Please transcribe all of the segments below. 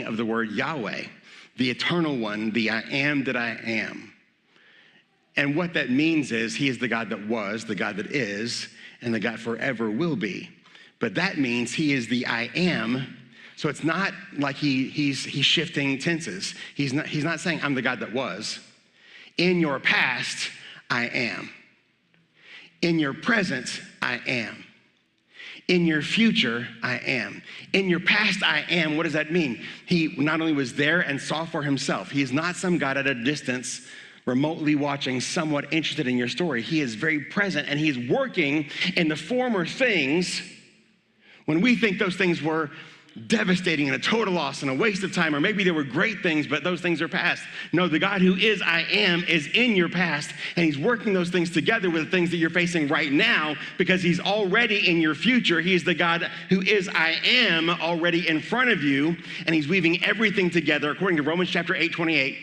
of the word Yahweh, the eternal one, the I am that I am. And what that means is he is the God that was, the God that is, and the God forever will be. But that means he is the I am. So it's not like he's shifting tenses. He's not saying I'm the God that was. In your past, I am. In your present, I am. In your future, I am. In your past, I am. What does that mean? He not only was there and saw for himself. He is not some God at a distance, remotely watching, somewhat interested in your story. He is very present, and he's working in the former things when we think those things were devastating and a total loss and a waste of time, or maybe they were great things, but those things are past. No, the God who is I am is in your past, and he's working those things together with the things that you're facing right now because he's already in your future. He is the God who is I am already in front of you, and he's weaving everything together according to Romans chapter 8:28.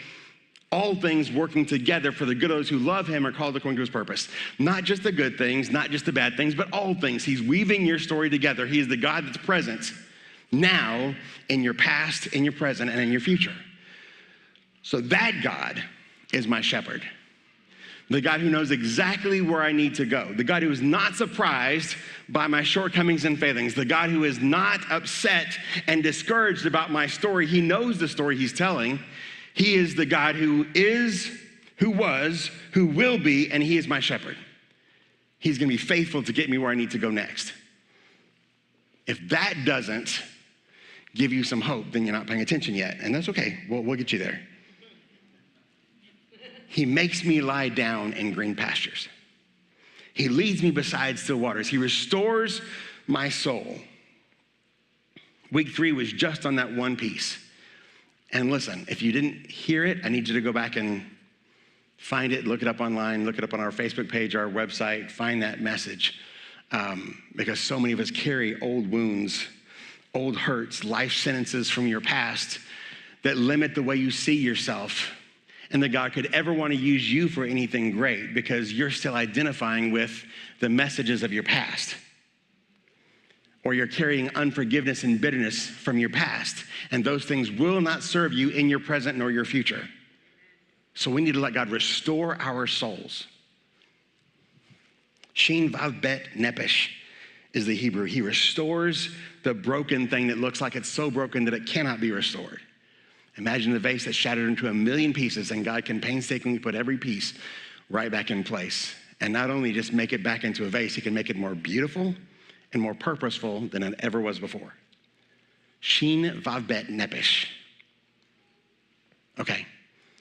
All things working together for the good of those who love him are called according to his purpose. Not just the good things, not just the bad things, but all things. He's weaving your story together. He is the God that's present now in your past, in your present, and in your future. So that God is my shepherd. The God who knows exactly where I need to go. The God who is not surprised by my shortcomings and failings. The God who is not upset and discouraged about my story. He knows the story he's telling. He is the God who is, who was, who will be, and he is my shepherd. He's going to be faithful to get me where I need to go next. If that doesn't give you some hope, then you're not paying attention yet, and that's okay. We'll get you there. He makes me lie down in green pastures. He leads me beside still waters. He restores my soul. Week 3 was just on that one piece. And listen, if you didn't hear it, I need you to go back and find it, look it up online, look it up on our Facebook page, our website, find that message. Because so many of us carry old wounds, old hurts, life sentences from your past that limit the way you see yourself, and that God could ever want to use you for anything great because you're still identifying with the messages of your past. Or you're carrying unforgiveness and bitterness from your past, and those things will not serve you in your present nor your future. So we need to let God restore our souls. Shin Vav Bet Nepesh is the Hebrew. He restores the broken thing that looks like it's so broken that it cannot be restored. Imagine the vase that's shattered into 1,000,000 pieces, and God can painstakingly put every piece right back in place. And not only just make it back into a vase, he can make it more beautiful and more purposeful than it ever was before. Shin Vav Bet Nepesh. Okay,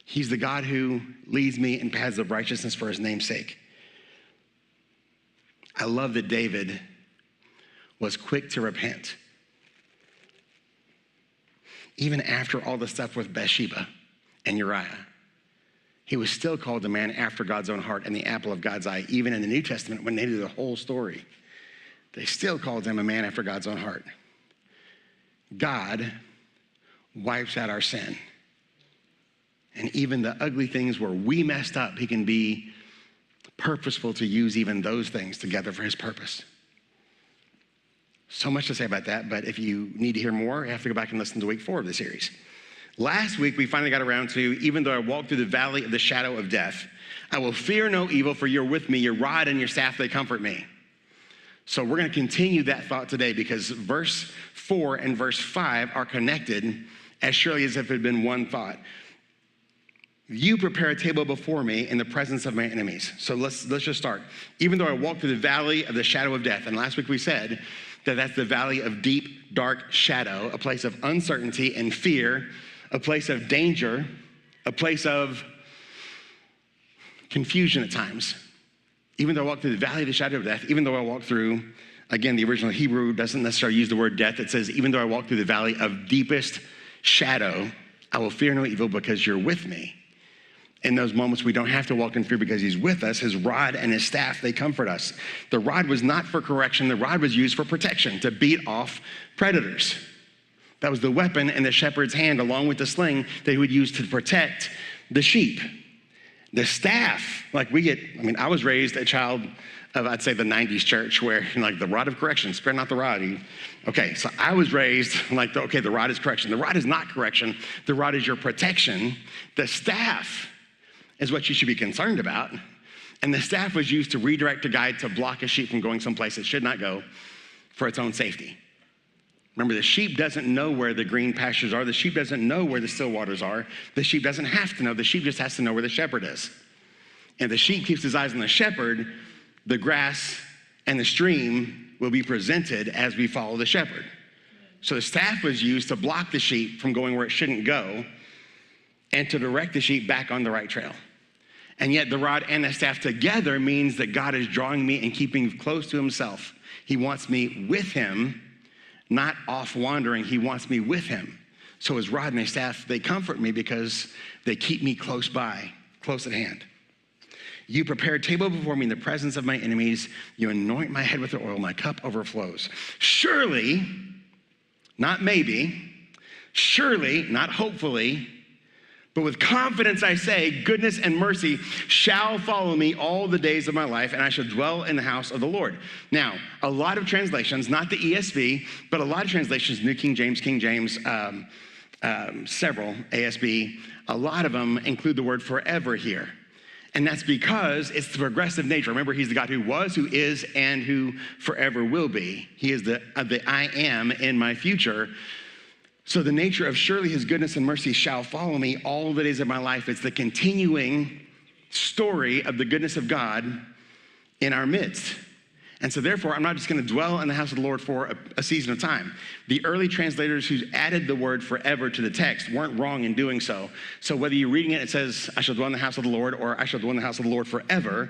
he's the God who leads me in paths of righteousness for his name's sake. I love that David was quick to repent. Even after all the stuff with Bathsheba and Uriah, he was still called a man after God's own heart and the apple of God's eye. Even in the New Testament, when they do the whole story, they still called him a man after God's own heart. God wipes out our sin. And even the ugly things where we messed up, he can be purposeful to use even those things together for his purpose. So much to say about that, but if you need to hear more, you have to go back and listen to week 4 of the series. Last week, we finally got around to, even though I walk through the valley of the shadow of death, I will fear no evil, for you're with me, your rod and your staff, they comfort me. So we're going to continue that thought today because verse 4 and verse 5 are connected as surely as if it had been one thought. You prepare a table before me in the presence of my enemies. So let's just start. Even though I walk through the valley of the shadow of death, and last week we said that that's the valley of deep, dark shadow, a place of uncertainty and fear, a place of danger, a place of confusion at times. Even though I walk through the valley of the shadow of death, even though I walk through, again, the original Hebrew doesn't necessarily use the word death. It says, even though I walk through the valley of deepest shadow, I will fear no evil because you're with me. In those moments, we don't have to walk in fear because he's with us. His rod and his staff, they comfort us. The rod was not for correction. The rod was used for protection, to beat off predators. That was the weapon in the shepherd's hand, along with the sling that he would use to protect the sheep. The staff, I was raised a child of, I'd say, the 90s church where, like, the rod of correction, spare not the rod. Okay, so I was raised like, the rod is correction. The rod is not correction. The rod is your protection. The staff is what you should be concerned about. And the staff was used to redirect, to guide, to block a sheep from going someplace it should not go for its own safety. Remember, the sheep doesn't know where the green pastures are. The sheep doesn't know where the still waters are. The sheep doesn't have to know. The sheep just has to know where the shepherd is. And the sheep keeps his eyes on the shepherd. The grass and the stream will be presented as we follow the shepherd. So the staff was used to block the sheep from going where it shouldn't go and to direct the sheep back on the right trail. And yet the rod and the staff together means that God is drawing me and keeping me close to himself. He wants me with him, not off wandering. He wants me with him. So his rod and his staff, they comfort me because they keep me close by, close at hand. You prepare a table before me in the presence of my enemies. You anoint my head with oil. My cup overflows. Surely, not maybe, surely, not hopefully, but with confidence I say, goodness and mercy shall follow me all the days of my life, and I shall dwell in the house of the Lord. Now, a lot of translations, not the ESV, but a lot of translations, New King James, several, ASB, a lot of them include the word forever here. And that's because it's the progressive nature. Remember, he's the God who was, who is, and who forever will be. He is the I am in my future. So the nature of surely his goodness and mercy shall follow me all the days of my life. It's the continuing story of the goodness of God in our midst. And so therefore, I'm not just going to dwell in the house of the Lord for a season of time. The early translators who added the word forever to the text weren't wrong in doing so. So whether you're reading it, it says, I shall dwell in the house of the Lord, or I shall dwell in the house of the Lord forever,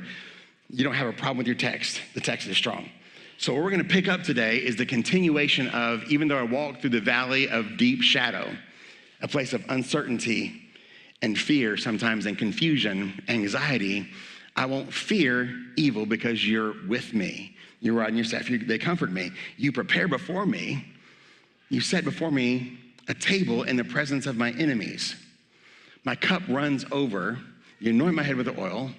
you don't have a problem with your text. The text is strong. So what we're going to pick up today is the continuation of, even though I walk through the valley of deep shadow, a place of uncertainty and fear sometimes, and confusion, anxiety, I won't fear evil because you're with me. Your rod and your staff, they comfort me. You prepare before me. You set before me a table in the presence of my enemies. My cup runs over. You anoint my head with oil.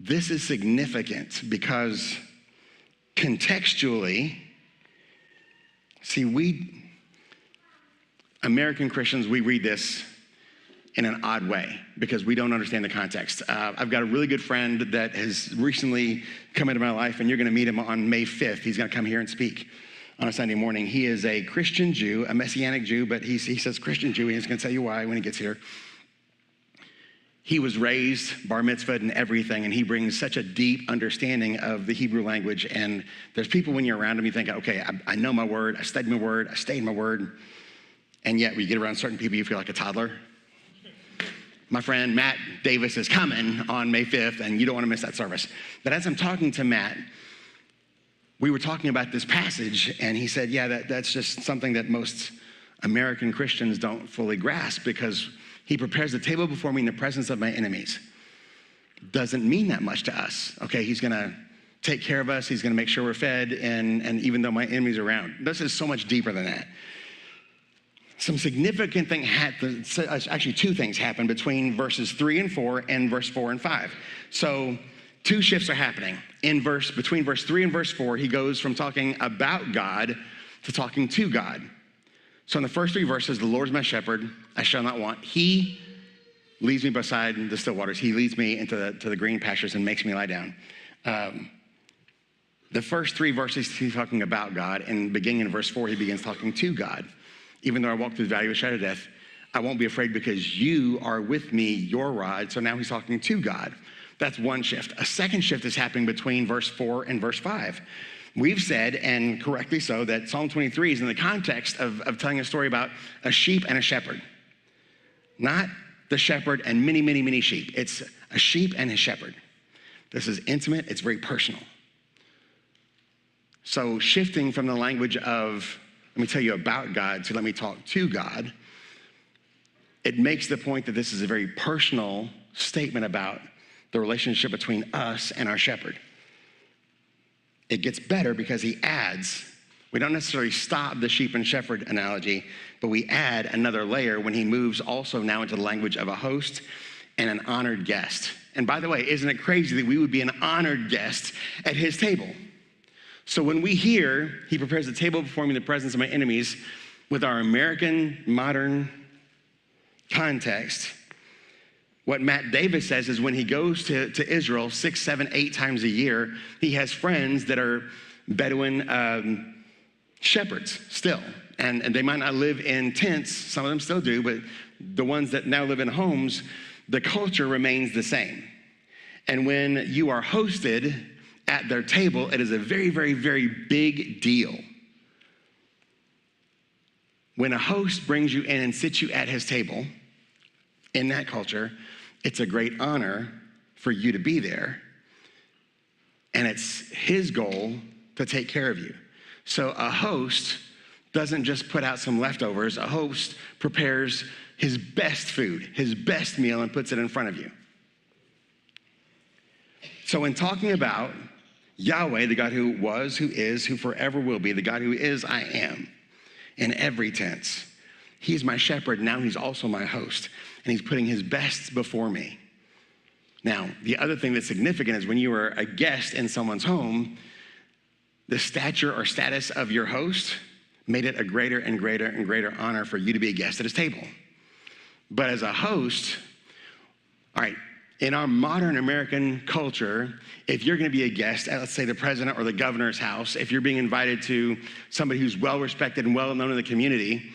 This is significant because contextually, see, we, American Christians, we read this in an odd way because we don't understand the context. I've got a really good friend that has recently come into my life, and you're gonna meet him on May 5th. He's gonna come here and speak on a Sunday morning. He is a Christian Jew, a Messianic Jew, but he says Christian Jew, and he's gonna tell you why when he gets here. He was raised, bar mitzvahed and everything, and he brings such a deep understanding of the Hebrew language. And there's people when you're around him, you think, okay, I know my word, I studied my word, I stayed in my word. And yet when you get around certain people, you feel like a toddler. My friend Matt Davis is coming on May 5th, and you don't want to miss that service. But as I'm talking to Matt, we were talking about this passage, and he said, yeah, that's just something that most American Christians don't fully grasp, because he prepares the table before me in the presence of my enemies. Doesn't mean that much to us. Okay, he's gonna take care of us. He's gonna make sure we're fed, and even though my enemies are around. This is so much deeper than that. Some significant thing happened, actually two things happened between verses 3 and 4 and verse 4 and 5. So two shifts are happening. Between verse 3 and verse 4, he goes from talking about God to talking to God. So in the first three verses, the Lord is my shepherd, I shall not want. He leads me beside the still waters. He leads me into the green pastures and makes me lie down. The first three verses, he's talking about God, and beginning in verse 4, he begins talking to God. Even though I walk through the valley of the shadow of death, I won't be afraid because you are with me, your rod. So now he's talking to God. That's one shift. A second shift is happening between verse 4 and verse 5. We've said, and correctly so, that Psalm 23 is in the context of telling a story about a sheep and a shepherd. Not the shepherd and many, many, many sheep. It's a sheep and his shepherd. This is intimate. It's very personal. So shifting from the language of, let me tell you about God, to let me talk to God, it makes the point that this is a very personal statement about the relationship between us and our shepherd. It gets better because he adds, we don't necessarily stop the sheep and shepherd analogy, but we add another layer when he moves also now into the language of a host and an honored guest. And by the way, isn't it crazy that we would be an honored guest at his table? So when we hear, he prepares a table before me in the presence of my enemies, with our American modern context, what Matt Davis says is when he goes to Israel 6, 7, 8 times a year, he has friends that are Bedouin shepherds still. And they might not live in tents, some of them still do, but the ones that now live in homes, the culture remains the same. And when you are hosted at their table, it is a very, very, very big deal. When a host brings you in and sits you at his table, in that culture, it's a great honor for you to be there. And it's his goal to take care of you. So a host doesn't just put out some leftovers. A host prepares his best food, his best meal, and puts it in front of you. So in talking about Yahweh, the God who was, who is, who forever will be, the God who is, I am, in every tense, he's my shepherd. Now he's also my host, and he's putting his best before me. Now, the other thing that's significant is when you are a guest in someone's home, the stature or status of your host made it a greater and greater and greater honor for you to be a guest at his table. But as a host, all right, in our modern American culture, if you're going to be a guest at, let's say, the president or the governor's house, if you're being invited to somebody who's well-respected and well-known in the community,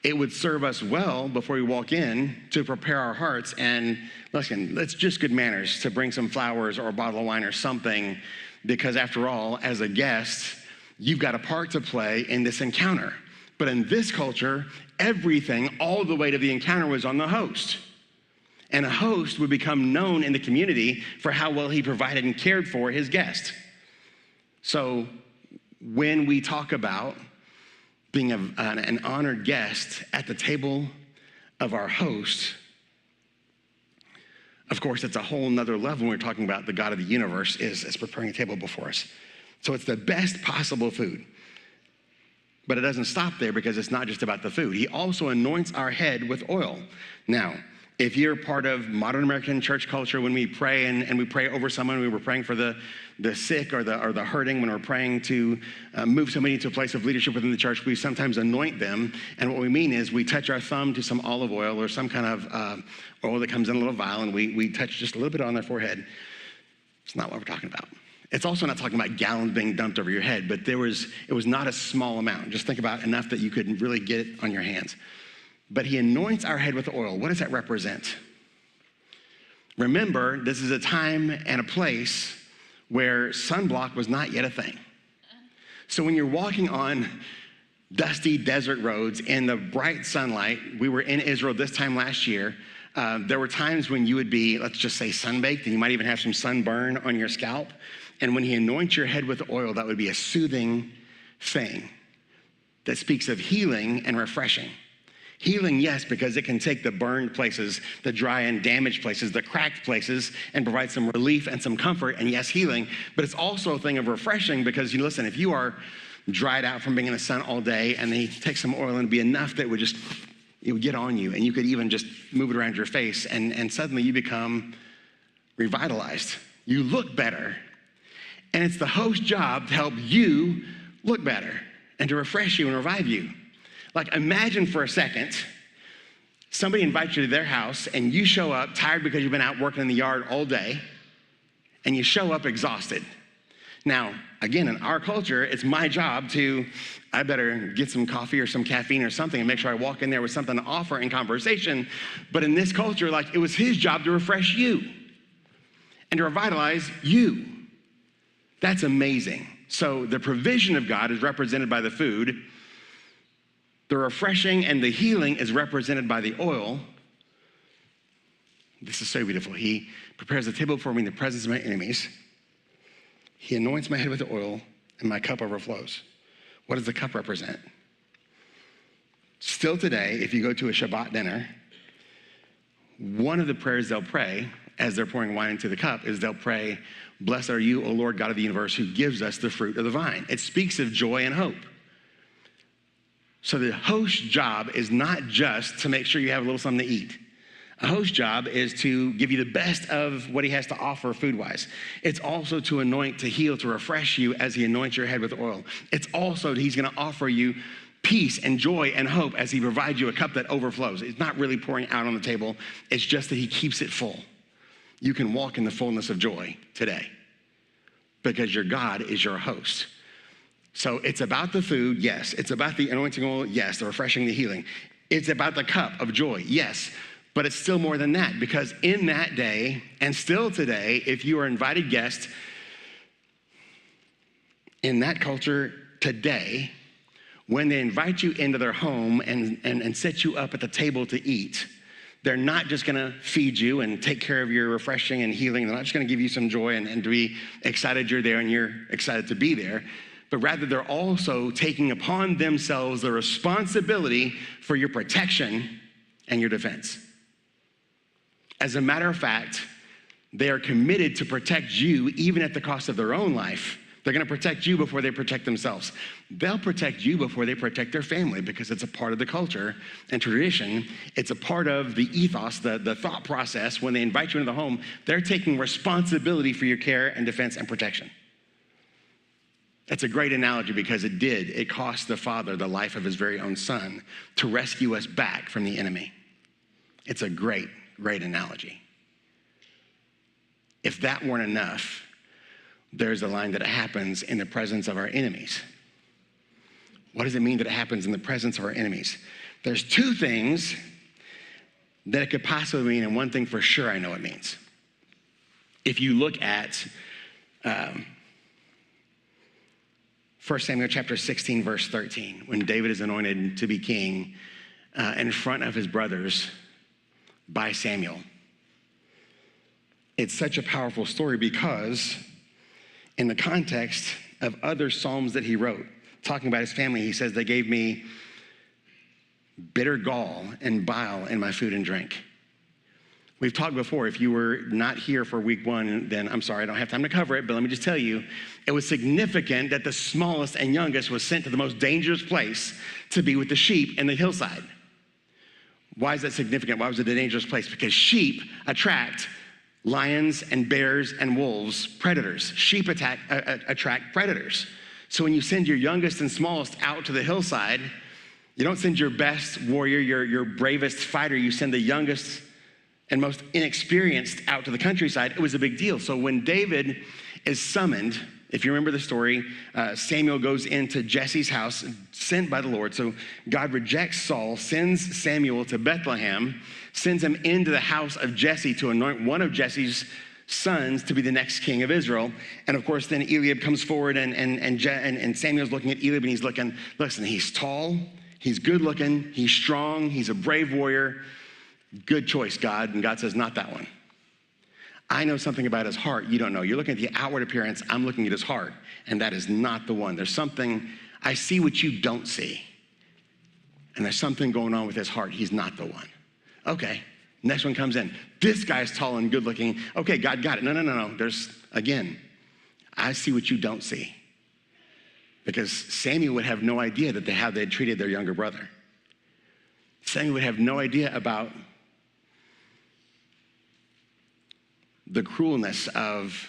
it would serve us well before we walk in to prepare our hearts. And listen, it's just good manners to bring some flowers or a bottle of wine or something, because after all, as a guest, you've got a part to play in this encounter. But in this culture, everything, all the weight of the encounter was on the host. And a host would become known in the community for how well he provided and cared for his guest. So when we talk about being an honored guest at the table of our host, of course, it's a whole nother level when we're talking about the God of the universe is preparing a table before us. So it's the best possible food. But it doesn't stop there, because it's not just about the food. He also anoints our head with oil. Now, if you're part of modern American church culture, when we pray and we pray over someone, we were praying for the sick or the hurting, when we're praying to move somebody to a place of leadership within the church, we sometimes anoint them. And what we mean is we touch our thumb to some olive oil or some kind of oil that comes in a little vial, and we touch just a little bit on their forehead. It's not what we're talking about. It's also not talking about gallons being dumped over your head, but it was not a small amount. Just think about enough that you could really get it on your hands. But he anoints our head with oil. What does that represent? Remember, this is a time and a place where sunblock was not yet a thing. So when you're walking on dusty desert roads in the bright sunlight, we were in Israel this time last year, there were times when you would be, let's just say, sunbaked, and you might even have some sunburn on your scalp. And when he anoints your head with oil, that would be a soothing thing that speaks of healing and refreshing. Healing, yes, because it can take the burned places, the dry and damaged places, the cracked places, and provide some relief and some comfort, and yes, healing. But it's also a thing of refreshing, because, listen, if you are dried out from being in the sun all day, and they take some oil and it'd be enough that it would get on you, and you could even just move it around your face, and suddenly you become revitalized. You look better. And it's the host's job to help you look better and to refresh you and revive you. Like, imagine for a second, somebody invites you to their house and you show up tired because you've been out working in the yard all day, and you show up exhausted. Now, again, in our culture, it's my job I better get some coffee or some caffeine or something and make sure I walk in there with something to offer in conversation. But in this culture, it was his job to refresh you and to revitalize you. That's amazing. So the provision of God is represented by the food. The refreshing and the healing is represented by the oil. This is so beautiful. He prepares a table for me in the presence of my enemies. He anoints my head with the oil, and my cup overflows. What does the cup represent? Still today, if you go to a Shabbat dinner, one of the prayers they'll pray as they're pouring wine into the cup is they'll pray, "Blessed are you, O Lord God of the universe, who gives us the fruit of the vine." It speaks of joy and hope. So the host's job is not just to make sure you have a little something to eat. A host's job is to give you the best of what he has to offer food-wise. It's also to anoint, to heal, to refresh you as he anoints your head with oil. It's also that he's going to offer you peace and joy and hope as he provides you a cup that overflows. It's not really pouring out on the table. It's just that he keeps it full. You can walk in the fullness of joy today because your God is your host. So it's about the food, yes. It's about the anointing oil, yes. The refreshing, the healing. It's about the cup of joy, yes. But it's still more than that, because in that day, and still today, if you are an invited guest, in that culture today, when they invite you into their home and set you up at the table to eat, they're not just gonna feed you and take care of your refreshing and healing. They're not just gonna give you some joy and to be excited you're there and you're excited to be there, but rather they're also taking upon themselves the responsibility for your protection and your defense. As a matter of fact, they are committed to protect you even at the cost of their own life. They're gonna protect you before they protect themselves. They'll protect you before they protect their family because it's a part of the culture and tradition. It's a part of the ethos, the thought process. When they invite you into the home, they're taking responsibility for your care and defense and protection. That's a great analogy because it cost the Father the life of his very own Son to rescue us back from the enemy. It's a great analogy. If that weren't enough, there's a line that it happens in the presence of our enemies. What does it mean that it happens in the presence of our enemies? There's two things that it could possibly mean, and one thing for sure I know it means. If you look at 1 Samuel chapter 16, verse 13, when David is anointed to be king in front of his brothers by Samuel. It's such a powerful story because in the context of other Psalms that he wrote, talking about his family, he says, they gave me bitter gall and bile in my food and drink. We've talked before, if you were not here for week one, then I'm sorry, I don't have time to cover it, but let me just tell you, it was significant that the smallest and youngest was sent to the most dangerous place to be with the sheep in the hillside. Why is that significant? Why was it a dangerous place? Because sheep attract lions and bears and wolves, predators. Sheep attract predators. So when you send your youngest and smallest out to the hillside, you don't send your best warrior, your bravest fighter. You send the youngest and most inexperienced out to the countryside. It was a big deal. So when David is summoned, if you remember the story, Samuel goes into Jesse's house, sent by the Lord. So God rejects Saul, sends Samuel to Bethlehem, sends him into the house of Jesse to anoint one of Jesse's sons to be the next king of Israel. And of course, then Eliab comes forward and Samuel's looking at Eliab and he's looking, listen, he's tall, he's good looking, he's strong, he's a brave warrior. Good choice, God. And God says, not that one. I know something about his heart you don't know. You're looking at the outward appearance. I'm looking at his heart. And that is not the one. There's something, I see what you don't see. And there's something going on with his heart. He's not the one. Okay, next one comes in. This guy's tall and good looking. Okay, God got it. No. There's, again, I see what you don't see. Because Samuel would have no idea that how they had treated their younger brother. Samuel would have no idea about the cruelness of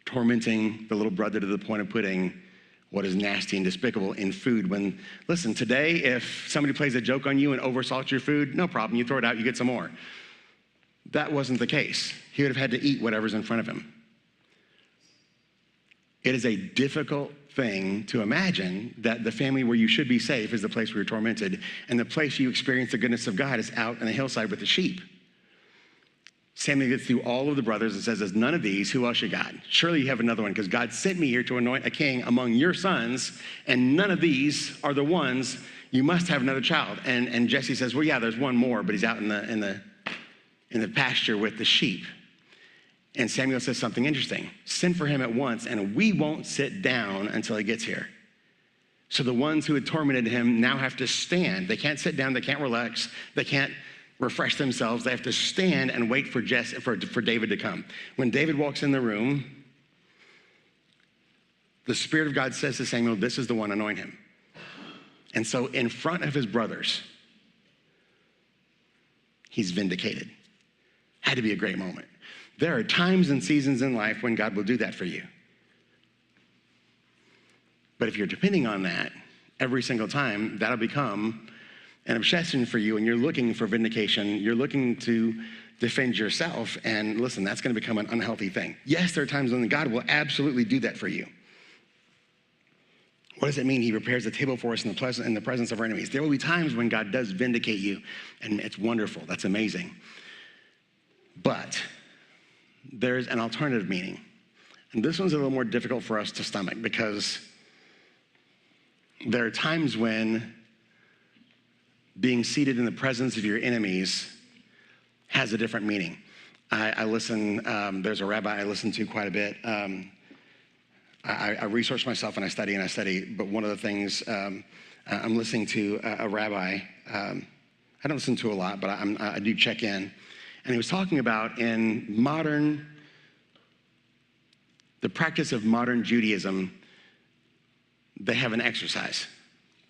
tormenting the little brother to the point of putting what is nasty and despicable in food. When, listen, today, if somebody plays a joke on you and oversalts your food, no problem, you throw it out, you get some more. That wasn't the case. He would have had to eat whatever's in front of him. It is a difficult thing to imagine that the family where you should be safe is the place where you're tormented, and the place you experience the goodness of God is out on the hillside with the sheep. Samuel gets through all of the brothers and says, there's none of these, who else you got? Surely you have another one, because God sent me here to anoint a king among your sons, and none of these are the ones. You must have another child. And Jesse says, well, yeah, there's one more, but he's out in the pasture with the sheep. And Samuel says something interesting. Send for him at once, and we won't sit down until he gets here. So the ones who had tormented him now have to stand. They can't sit down, they can't relax, they can't refresh themselves. They have to stand and wait for David to come. When David walks in the room, the Spirit of God says to Samuel, this is the one, anoint him. And so in front of his brothers, he's vindicated. Had to be a great moment. There are times and seasons in life when God will do that for you. But if you're depending on that every single time, that'll become an obsession for you, and you're looking for vindication. You're looking to defend yourself, and listen, that's going to become an unhealthy thing. Yes, there are times when God will absolutely do that for you. What does it mean? He prepares a table for us in the presence of our enemies. There will be times when God does vindicate you, and it's wonderful. That's amazing. But there's an alternative meaning. And this one's a little more difficult for us to stomach, because there are times when being seated in the presence of your enemies has a different meaning. I listen, there's a rabbi I listen to quite a bit. I research myself and I study, but one of the things, I'm listening to a rabbi. I don't listen to a lot, but I do check in. And he was talking about the practice of modern Judaism, they have an exercise.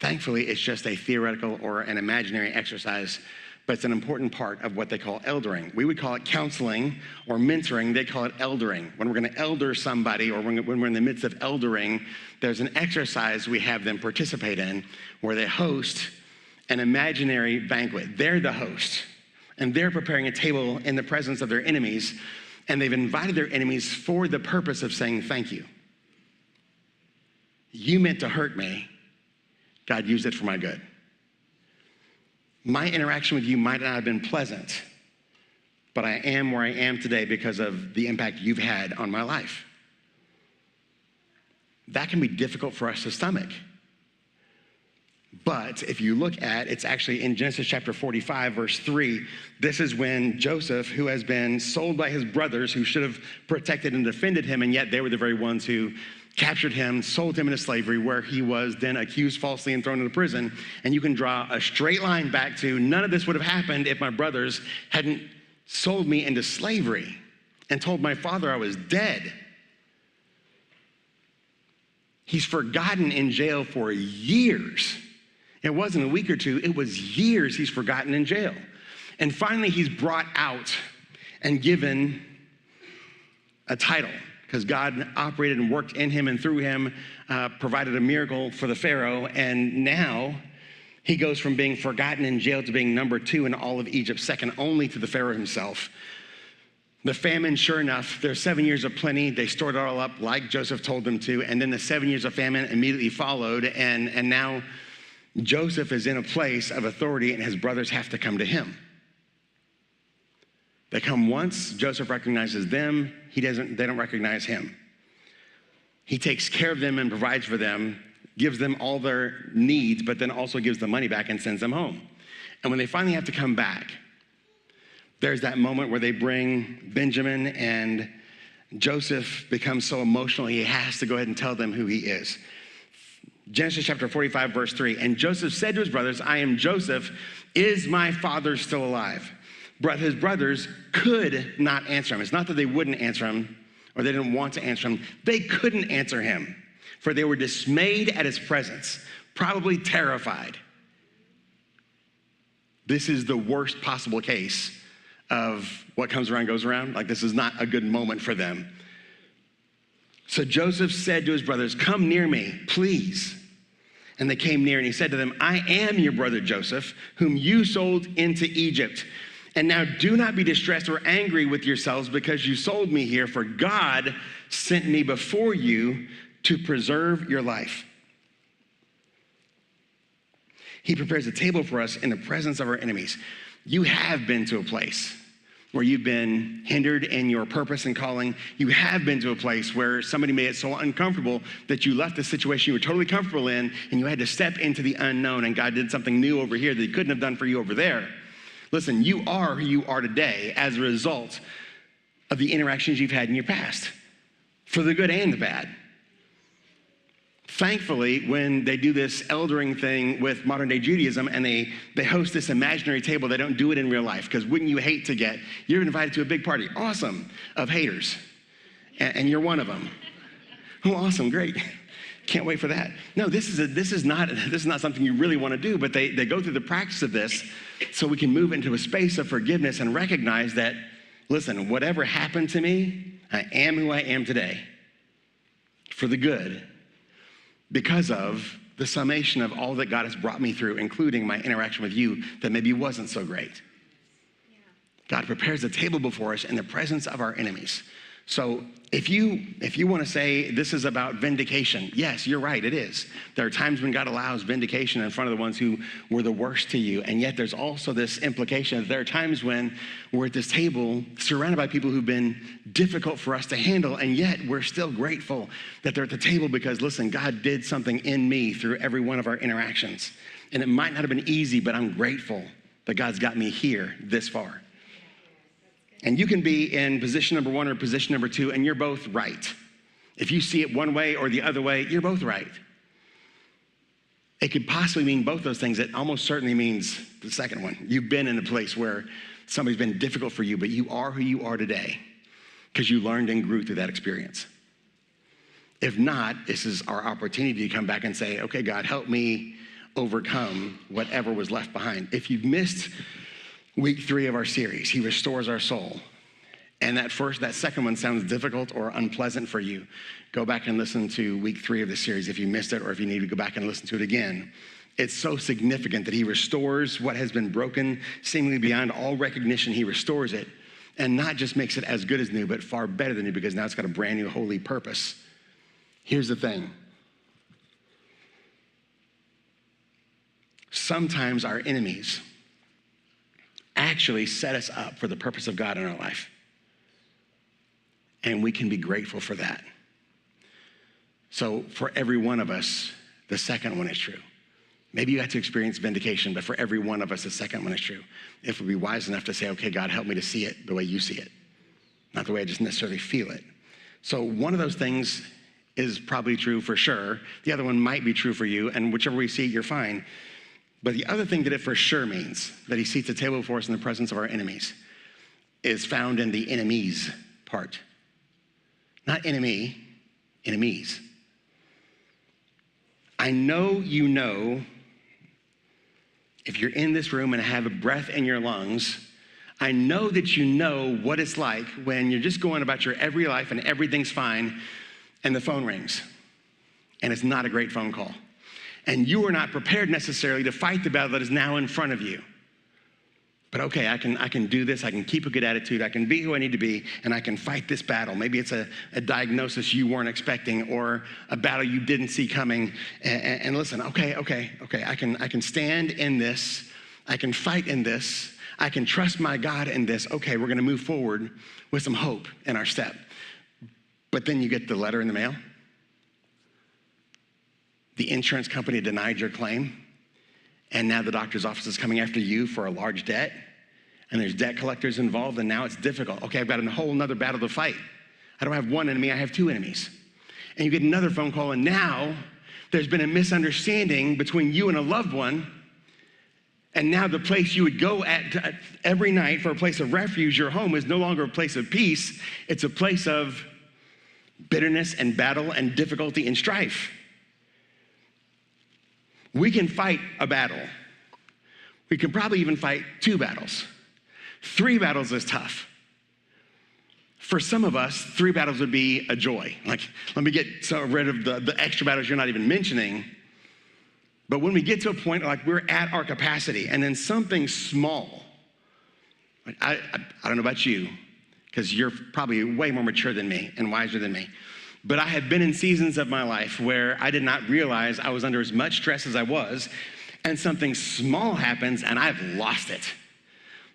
Thankfully, it's just a theoretical or an imaginary exercise, but it's an important part of what they call eldering. We would call it counseling or mentoring. They call it eldering. When we're going to elder somebody, or when we're in the midst of eldering, there's an exercise we have them participate in where they host an imaginary banquet. They're the host, and they're preparing a table in the presence of their enemies, and they've invited their enemies for the purpose of saying thank you. You meant to hurt me. God used it for my good. My interaction with you might not have been pleasant, but I am where I am today because of the impact you've had on my life. That can be difficult for us to stomach. But if you look at, it's actually in Genesis chapter 45, verse 3, this is when Joseph, who has been sold by his brothers who should have protected and defended him, and yet they were the very ones who captured him, sold him into slavery, where he was then accused falsely and thrown into prison. And you can draw a straight line back to, none of this would have happened if my brothers hadn't sold me into slavery and told my father I was dead. He's forgotten in jail for years. It wasn't a week or two, it was years he's forgotten in jail. And finally, he's brought out and given a title, because God operated and worked in him and through him, provided a miracle for the Pharaoh, and now he goes from being forgotten in jail to being number 2 in all of Egypt, second only to the Pharaoh himself. The famine, sure enough, there's 7 years of plenty. They stored it all up like Joseph told them to, and then the 7 years of famine immediately followed, and now Joseph is in a place of authority, and his brothers have to come to him. They come once, Joseph recognizes them, they don't recognize him. He takes care of them and provides for them, gives them all their needs, but then also gives the money back and sends them home. And when they finally have to come back, there's that moment where they bring Benjamin, and Joseph becomes so emotional, he has to go ahead and tell them who he is. Genesis chapter 45, verse 3, and Joseph said to his brothers, I am Joseph, is my father still alive? But his brothers could not answer him. It's not that they wouldn't answer him or they didn't want to answer him. They couldn't answer him, for they were dismayed at his presence, probably terrified. This is the worst possible case of what comes around goes around. Like, this is not a good moment for them. So Joseph said to his brothers, come near me, please. And they came near, and he said to them, I am your brother Joseph, whom you sold into Egypt. And now do not be distressed or angry with yourselves because you sold me here, for God sent me before you to preserve your life. He prepares a table for us in the presence of our enemies. You have been to a place where you've been hindered in your purpose and calling. You have been to a place where somebody made it so uncomfortable that you left the situation you were totally comfortable in, and you had to step into the unknown, and God did something new over here that he couldn't have done for you over there. Listen, you are who you are today as a result of the interactions you've had in your past, for the good and the bad. Thankfully, when they do this eldering thing with modern day Judaism and they host this imaginary table, they don't do it in real life, because wouldn't you hate to you're invited to a big party, awesome, of haters, and you're one of them. Oh, awesome, great. Can't wait for that. No, this is not something you really want to do, but they go through the practice of this so we can move into a space of forgiveness and recognize that listen, whatever happened to me, I am who I am today for the good because of the summation of all that God has brought me through, including my interaction with you that maybe wasn't so great. God prepares a table before us in the presence of our enemies. So if you want to say this is about vindication, yes, you're right, it is. There are times when God allows vindication in front of the ones who were the worst to you. And yet there's also this implication that there are times when we're at this table surrounded by people who've been difficult for us to handle, and yet we're still grateful that they're at the table because, listen, God did something in me through every one of our interactions. And it might not have been easy, but I'm grateful that God's got me here this far. And you can be in position number 1 or position number 2, and you're both right. If you see it one way or the other way, you're both right. It could possibly mean both those things. It almost certainly means the second one. You've been in a place where somebody's been difficult for you, but you are who you are today because you learned and grew through that experience. If not, this is our opportunity to come back and say, okay, God, help me overcome whatever was left behind. If you've missed week 3 of our series, He restores our soul. And that second one sounds difficult or unpleasant for you. Go back and listen to week 3 of the series if you missed it, or if you need to go back and listen to it again. It's so significant that He restores what has been broken, seemingly beyond all recognition. He restores it, and not just makes it as good as new, but far better than new, because now it's got a brand new holy purpose. Here's the thing. Sometimes our enemies actually set us up for the purpose of God in our life. And we can be grateful for that. So for every one of us, the second one is true. Maybe you had to experience vindication, but for every one of us, the second one is true. If we'd be wise enough to say, okay, God, help me to see it the way you see it, not the way I just necessarily feel it. So one of those things is probably true for sure. The other one might be true for you, and whichever way you see it, you're fine. But the other thing that it for sure means, that He seats a table before us in the presence of our enemies, is found in the enemies part. Not enemy, enemies. I know you know, if you're in this room and have a breath in your lungs, I know that you know what it's like when you're just going about your every life and everything's fine, and the phone rings, and it's not a great phone call. And you are not prepared necessarily to fight the battle that is now in front of you. But okay, I can do this. I can keep a good attitude. I can be who I need to be, and I can fight this battle. Maybe it's a diagnosis you weren't expecting, or a battle you didn't see coming. And listen, okay. I can stand in this. I can fight in this. I can trust my God in this. Okay, we're going to move forward with some hope in our step. But then you get the letter in the mail. The insurance company denied your claim, and now the doctor's office is coming after you for a large debt, and there's debt collectors involved, and now it's difficult. Okay, I've got a whole nother battle to fight. I don't have one enemy, I have 2 enemies. And you get another phone call, and now there's been a misunderstanding between you and a loved one, and now the place you would go at every night for a place of refuge, your home, is no longer a place of peace. It's a place of bitterness and battle and difficulty and strife. We can fight a battle. We can probably even fight 2 battles. 3 battles is tough. For some of us, 3 battles would be a joy. Like, let me get rid of the extra battles you're not even mentioning. But when we get to a point like we're at our capacity, and then something small, like I don't know about you, because you're probably way more mature than me and wiser than me. But I have been in seasons of my life where I did not realize I was under as much stress as I was, and something small happens and I've lost it.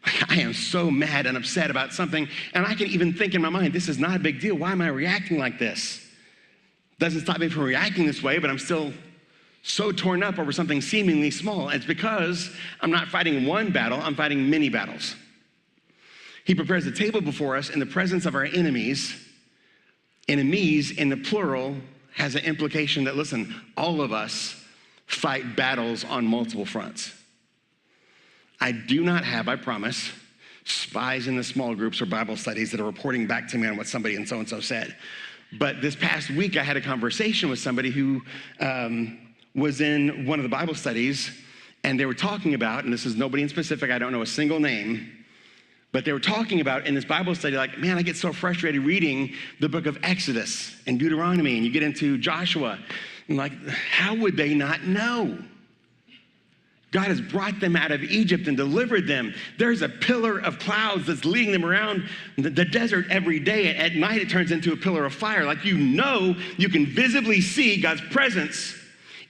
Like, I am so mad and upset about something, and I can even think in my mind, this is not a big deal. Why am I reacting like this? Doesn't stop me from reacting this way, but I'm still so torn up over something seemingly small. It's because I'm not fighting one battle, I'm fighting many battles. He prepares a table before us in the presence of our enemies. Enemies in the plural has an implication that, listen, all of us fight battles on multiple fronts. I do not have, I promise, spies in the small groups or Bible studies that are reporting back to me on what somebody and so said. But this past week, I had a conversation with somebody who was in one of the Bible studies, and they were talking about, and this is nobody in specific, I don't know a single name, But they were talking about in this Bible study, like, man, I get so frustrated reading the book of Exodus and Deuteronomy, and you get into Joshua, and like, how would they not know? God has brought them out of Egypt and delivered them. There's a pillar of clouds that's leading them around the desert every day. At night, it turns into a pillar of fire. Like, you can visibly see God's presence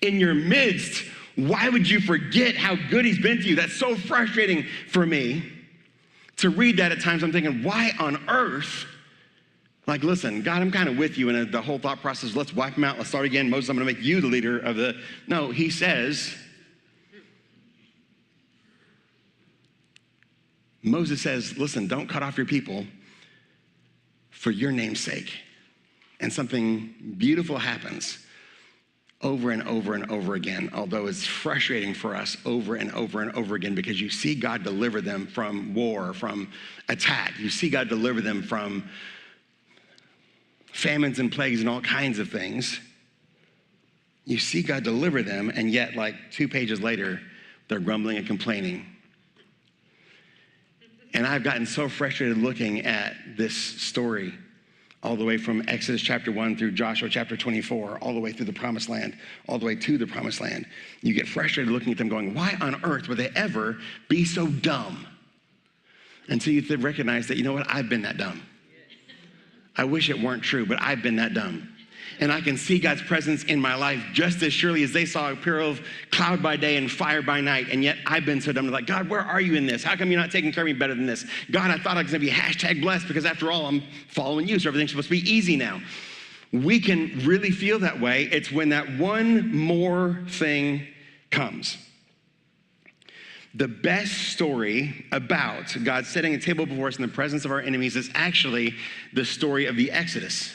in your midst. Why would you forget how good he's been to you? That's so frustrating for me. To read that at times, I'm thinking, why on earth? Like, listen, God, I'm kind of with you in the whole thought process. Let's wipe them out. Let's start again. Moses, I'm going to make you the leader of the... No, he says... Moses says, listen, don't cut off your people for your name's sake. And something beautiful happens over and over and over again, although it's frustrating for us over and over and over again, because you see God deliver them from war, from attack. You see God deliver them from famines and plagues and all kinds of things. You see God deliver them, and yet, like 2 pages later, they're grumbling and complaining. And I've gotten so frustrated looking at this story, all the way from Exodus chapter 1 through Joshua chapter 24, all the way through the promised land, all the way to the promised land. You get frustrated looking at them going, why on earth would they ever be so dumb? Until you recognize that, you know what, I've been that dumb. I wish it weren't true, but I've been that dumb. And I can see God's presence in my life just as surely as they saw a pillar of cloud by day and fire by night. And yet I've been so dumb. Like, God, where are you in this? How come you're not taking care of me better than this? God, I thought I was going to be #blessed because after all, I'm following you. So everything's supposed to be easy now. We can really feel that way. It's when that one more thing comes. The best story about God setting a table before us in the presence of our enemies is actually the story of the Exodus.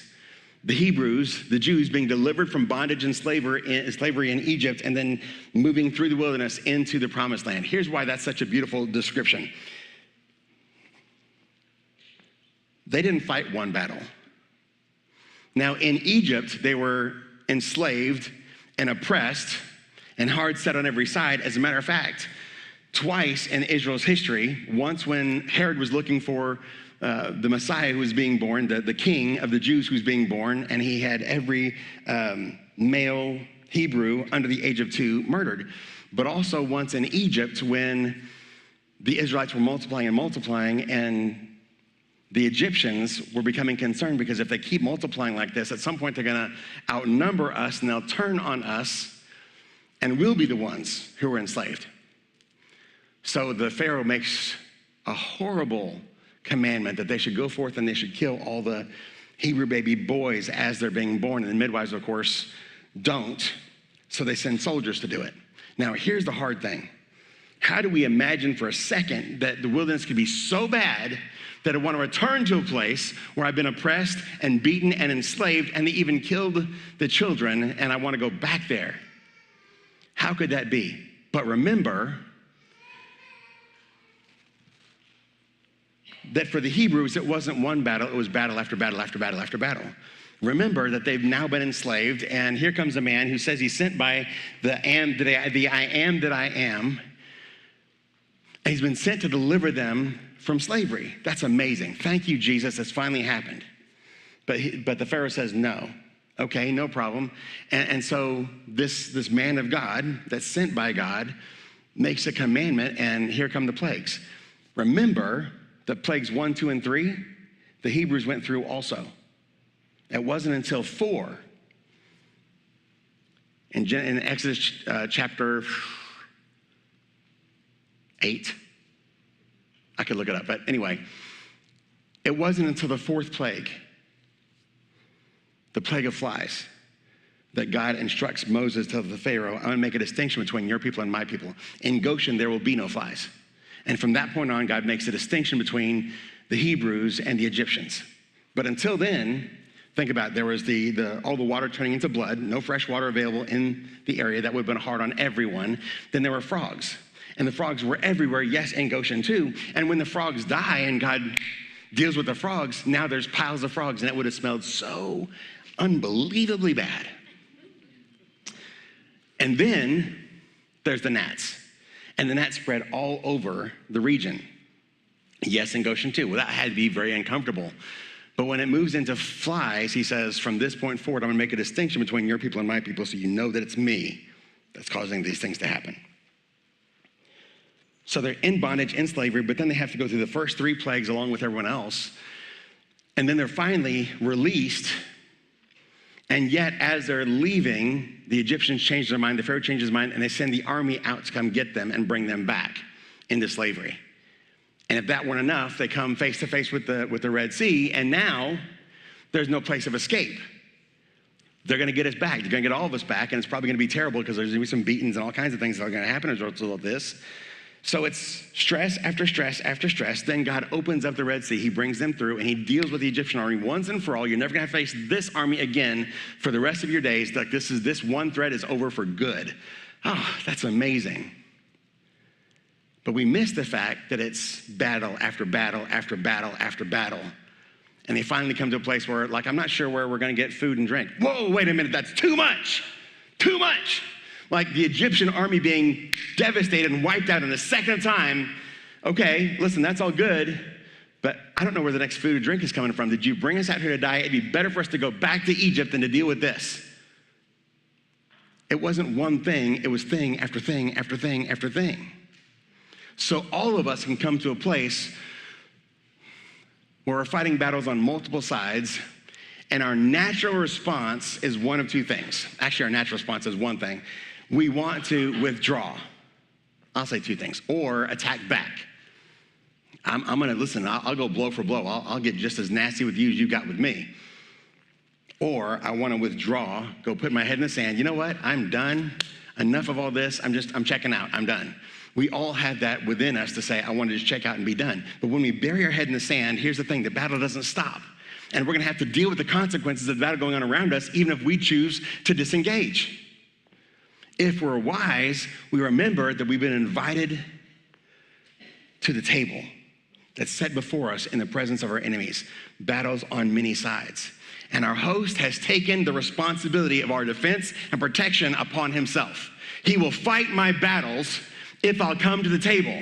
The Hebrews, the Jews, being delivered from bondage and slavery in Egypt, and then moving through the wilderness into the promised land. Here's why that's such a beautiful description. They didn't fight one battle. Now, in Egypt, they were enslaved and oppressed and hard set on every side. As a matter of fact, twice in Israel's history, once when Herod was looking for the Messiah who was being born, the king of the Jews who was being born, and he had every male Hebrew under the age of 2 murdered. But also once in Egypt when the Israelites were multiplying and multiplying, and the Egyptians were becoming concerned because if they keep multiplying like this, at some point they're going to outnumber us and they'll turn on us and we'll be the ones who are enslaved. So the Pharaoh makes a horrible commandment that they should go forth and they should kill all the Hebrew baby boys as they're being born. And the midwives, of course, don't. So they send soldiers to do it. Now, here's the hard thing. How do we imagine for a second that the wilderness could be so bad that I want to return to a place where I've been oppressed and beaten and enslaved, and they even killed the children, and I want to go back there? How could that be? But remember that for the Hebrews, it wasn't one battle, it was battle after battle after battle after battle. Remember that they've now been enslaved, and here comes a man who says he's sent by the I am that I am, and he's been sent to deliver them from slavery. That's amazing. Thank you, Jesus, it's finally happened. But the Pharaoh says no. Okay, no problem. And so this man of God that's sent by God makes a commandment, and here come the plagues. Remember, the plagues 1, 2, and 3, the Hebrews went through also. It wasn't until 4 in Exodus chapter 8. I could look it up, but anyway, it wasn't until the 4th plague, the plague of flies, that God instructs Moses to the Pharaoh, I'm going to make a distinction between your people and my people. In Goshen, there will be no flies. And from that point on, God makes a distinction between the Hebrews and the Egyptians. But until then, think about it, there was all the water turning into blood, no fresh water available in the area. That would have been hard on everyone. Then there were frogs. And the frogs were everywhere, yes, in Goshen too. And when the frogs die and God deals with the frogs, now there's piles of frogs, and it would have smelled so unbelievably bad. And then there's the gnats. And the gnats spread all over the region. Yes, in Goshen too. Well, that had to be very uncomfortable. But when it moves into flies, he says, from this point forward, I'm going to make a distinction between your people and my people so you know that it's me that's causing these things to happen. So they're in bondage, in slavery, but then they have to go through the first 3 plagues along with everyone else. And then they're finally released. And yet, as they're leaving, the Egyptians change their mind, the Pharaoh changes his mind, and they send the army out to come get them and bring them back into slavery. And if that weren't enough, they come face to face with the Red Sea, and now there's no place of escape. They're going to get us back. They're going to get all of us back, and it's probably going to be terrible because there's going to be some beatings and all kinds of things that are going to happen as a result of this. So it's stress after stress after stress. Then God opens up the Red Sea. He brings them through, and he deals with the Egyptian army once and for all. You're never going to face this army again for the rest of your days. Like this one threat is over for good. Oh, that's amazing. But we miss the fact that it's battle after battle after battle after battle. And they finally come to a place where, like, I'm not sure where we're going to get food and drink. Whoa, wait a minute, that's too much. Too much. Like the Egyptian army being devastated and wiped out in a second time. Okay, listen, that's all good, but I don't know where the next food or drink is coming from. Did you bring us out here to die? It'd be better for us to go back to Egypt than to deal with this. It wasn't one thing, it was thing after thing after thing after thing. So all of us can come to a place where we're fighting battles on multiple sides, and our natural response is one of 2 things. Actually, our natural response is one thing. We want to withdraw. I'll say 2 things. Or attack back. I'm going to, listen, I'll go blow for blow. I'll get just as nasty with you as you got with me. Or I want to withdraw, go put my head in the sand. You know what? I'm done. Enough of all this. I'm checking out. I'm done. We all have that within us to say, I want to just check out and be done. But when we bury our head in the sand, here's the thing, the battle doesn't stop. And we're going to have to deal with the consequences of the battle going on around us, even if we choose to disengage. If we're wise, we remember that we've been invited to the table that's set before us in the presence of our enemies, battles on many sides. And our host has taken the responsibility of our defense and protection upon himself. He will fight my battles if I'll come to the table.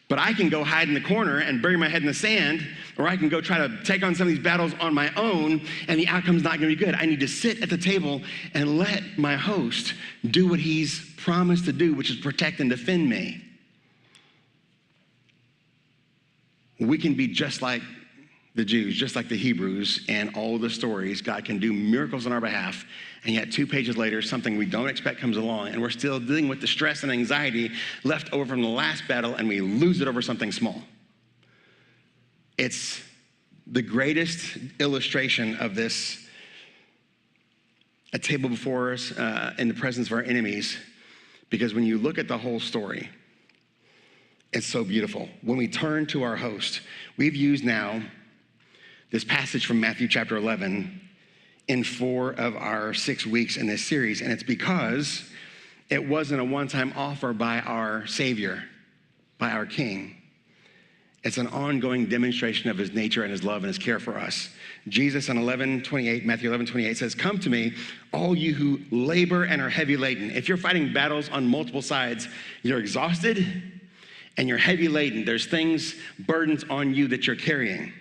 But I can go hide in the corner and bury my head in the sand, or I can go try to take on some of these battles on my own, and the outcome's not going to be good. I need to sit at the table and let my host do what he's promised to do, which is protect and defend me. We can be just like the Jews, just like the Hebrews, and all the stories. God can do miracles on our behalf, and yet 2 pages later, something we don't expect comes along, and we're still dealing with the stress and anxiety left over from the last battle, and we lose it over something small. It's the greatest illustration of this, a table before us in the presence of our enemies, because when you look at the whole story, it's so beautiful. When we turn to our host, we've used now this passage from Matthew chapter 11 in 4 of our 6 weeks in this series, and it's because it wasn't a one-time offer by our Savior, by our King. It's an ongoing demonstration of his nature and his love and his care for us. Jesus in Matthew 11:28 says, "Come to me, all you who labor and are heavy laden." If you're fighting battles on multiple sides, you're exhausted and you're heavy laden. There's things, burdens on you that you're carrying.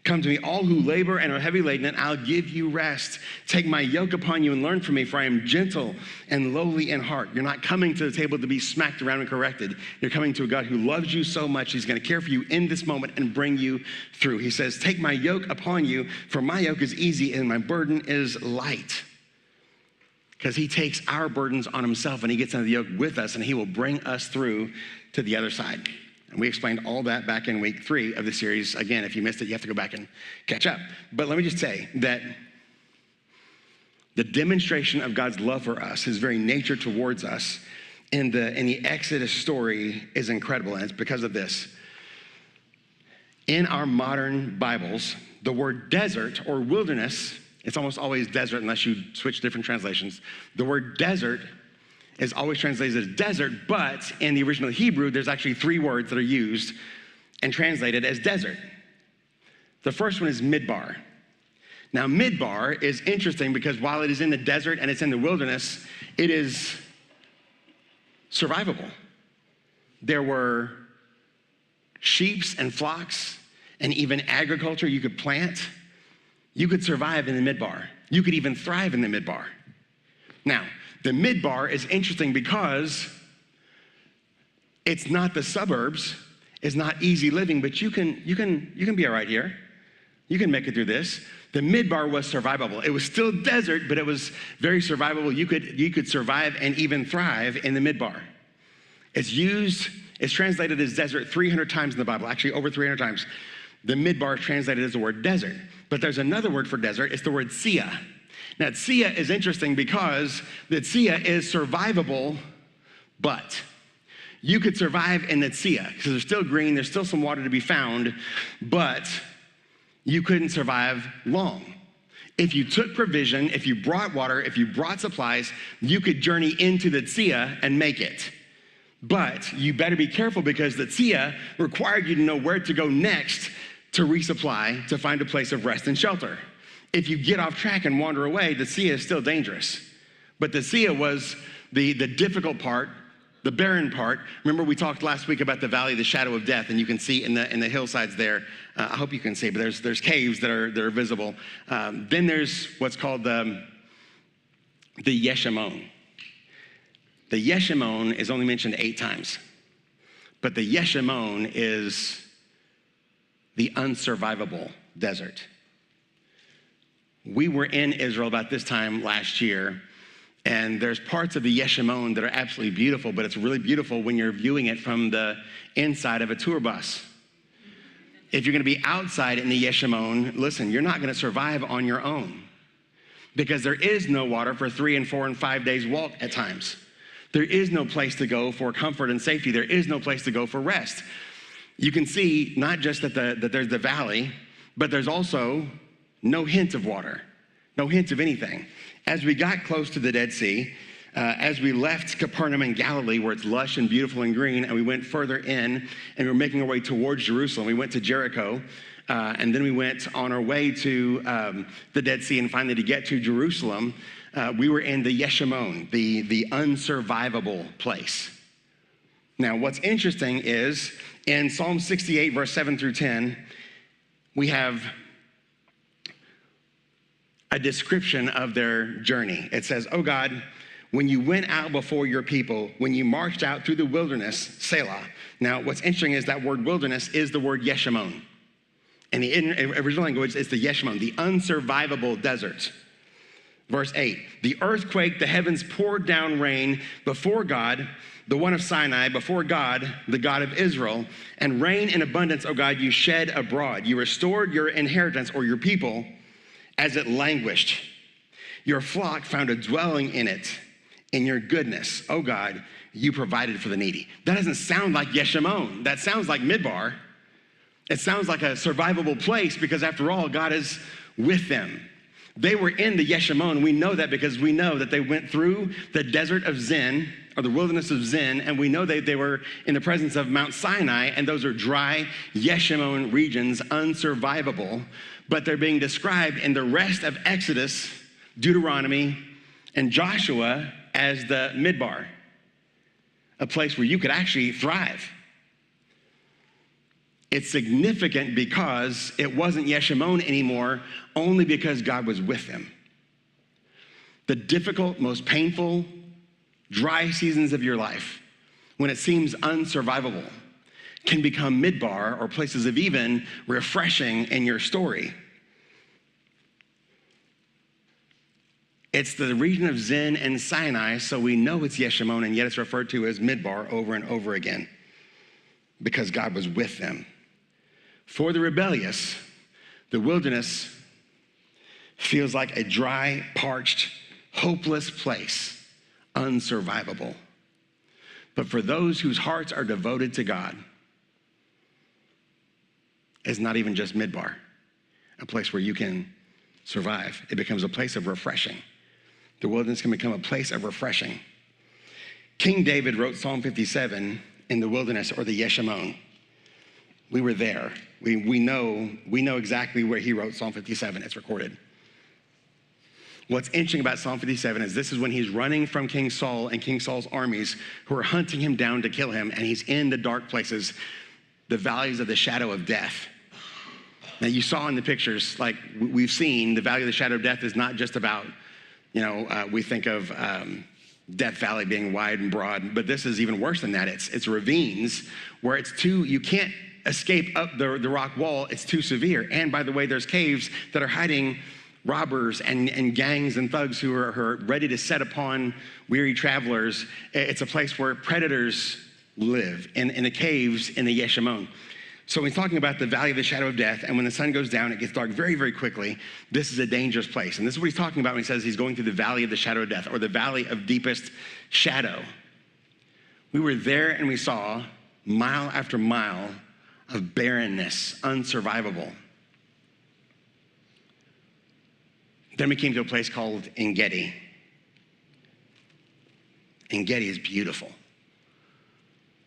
"Come to me, all who labor and are heavy laden, and I'll give you rest. Take my yoke upon you and learn from me, for I am gentle and lowly in heart." You're not coming to the table to be smacked around and corrected. You're coming to a God who loves you so much, he's going to care for you in this moment and bring you through. He says, "Take my yoke upon you, for my yoke is easy and my burden is light." Because he takes our burdens on himself and he gets under the yoke with us, and he will bring us through to the other side. And we explained all that back in week 3 of the series. Again, if you missed it, you have to go back and catch up. But let me just say that the demonstration of God's love for us, his very nature towards us in the Exodus story is incredible, and it's because of this. In our modern Bibles, the word desert or wilderness, it's almost always desert unless you switch different translations. The word desert is always translated as desert, but in the original Hebrew, there's actually 3 words that are used and translated as desert. The first one is midbar. Now, midbar is interesting because while it is in the desert and it's in the wilderness, it is survivable. There were sheep and flocks, and even agriculture you could plant, you could survive in the Midbar. You could even thrive in the Midbar. Now, the Midbar is interesting because it's not the suburbs, it's not easy living, but you can be all right here. You can make it through this. The Midbar was survivable. It was still desert, but it was very survivable. You could survive and even thrive in the Midbar. It's translated as desert 300 times in the Bible, actually over 300 times. The Midbar is translated as the word desert. But there's another word for desert, it's the word Sia. Now, Sia is interesting because the Sia is survivable, but you could survive in the Sia because there's still green, there's still some water to be found, but you couldn't survive long. If you took provision, if you brought water, if you brought supplies, you could journey into the Sia and make it. But you better be careful because the Sia required you to know where to go next to resupply, to find a place of rest and shelter. If you get off track and wander away, the Sia is still dangerous. But the Sia was the difficult part, the barren part. Remember we talked last week about the valley of the shadow of death, and you can see in the hillsides there, I hope you can see, but there's caves that are visible. Then there's what's called the Yeshimon. The Yeshimon is only mentioned 8 times, but the Yeshimon is the unsurvivable desert. We were in Israel about this time last year, and there's parts of the Yeshimon that are absolutely beautiful, but it's really beautiful when you're viewing it from the inside of a tour bus. If you're gonna be outside in the Yeshimon, listen, you're not gonna survive on your own because there is no water for 3 and 4 and 5 days walk at times. There is no place to go for comfort and safety. There is no place to go for rest. You can see not just that there's the valley, but there's also no hint of water, no hint of anything. As we got close to the Dead Sea, as we left Capernaum in Galilee, where it's lush and beautiful and green, and we went further in, and we were making our way towards Jerusalem. We went to Jericho, and then we went on our way to the Dead Sea, and finally to get to Jerusalem, we were in the Yeshimon, the unsurvivable place. Now, what's interesting is in Psalm 68, verse 7 through 10, we have a description of their journey. It says, "Oh God, when you went out before your people, when you marched out through the wilderness, Selah." Now, what's interesting is that word wilderness is the word Yeshimon. In the original language, it's the Yeshimon, the unsurvivable desert. Verse 8, "The earthquake, the heavens poured down rain before God, the one of Sinai, before God, the God of Israel, and rain in abundance, O God, you shed abroad. You restored your inheritance, or your people, as it languished. Your flock found a dwelling in it. In your goodness, O God, you provided for the needy." That doesn't sound like Yeshimon. That sounds like Midbar. It sounds like a survivable place because after all, God is with them. They were in the Yeshimon. We know that because we know that they went through the desert of Zin, or the wilderness of Zin, and we know they were in the presence of Mount Sinai, and those are dry Yeshimon regions, unsurvivable, but they're being described in the rest of Exodus, Deuteronomy, and Joshua as the Midbar, a place where you could actually thrive. It's significant because it wasn't Yeshimon anymore, only because God was with them. The difficult, most painful, dry seasons of your life, when it seems unsurvivable, can become Midbar, or places of even refreshing in your story. It's the region of Zin and Sinai, so we know it's Yeshimon, and yet it's referred to as Midbar over and over again because God was with them. For the rebellious, the wilderness feels like a dry, parched, hopeless place, unsurvivable. But for those whose hearts are devoted to God, it's not even just Midbar, a place where you can survive. It becomes a place of refreshing. The wilderness can become a place of refreshing. King David wrote Psalm 57 in the wilderness, or the Yeshimon. We were there. We know exactly where he wrote Psalm 57. It's recorded. What's interesting about Psalm 57 is this is when he's running from King Saul and King Saul's armies who are hunting him down to kill him, and he's in the dark places. the valleys of the shadow of death. Now, you saw in the pictures, like we've seen, the valley of the shadow of death is not just about, we think of Death Valley being wide and broad, but this is even worse than that. It's ravines where you can't escape up the rock wall. It's too severe. And by the way, there's caves that are hiding robbers and gangs and thugs who are ready to set upon weary travelers. It's a place where predators live in the caves in the Yeshimon. So he's talking about the valley of the shadow of death, and when the sun goes down, it gets dark very, very quickly. This is a dangerous place. And this is what he's talking about when he says he's going through the valley of the shadow of death, or the valley of deepest shadow. We were there and we saw mile after mile of barrenness, unsurvivable. Then we came to a place called En-Gedi. En-Gedi is beautiful,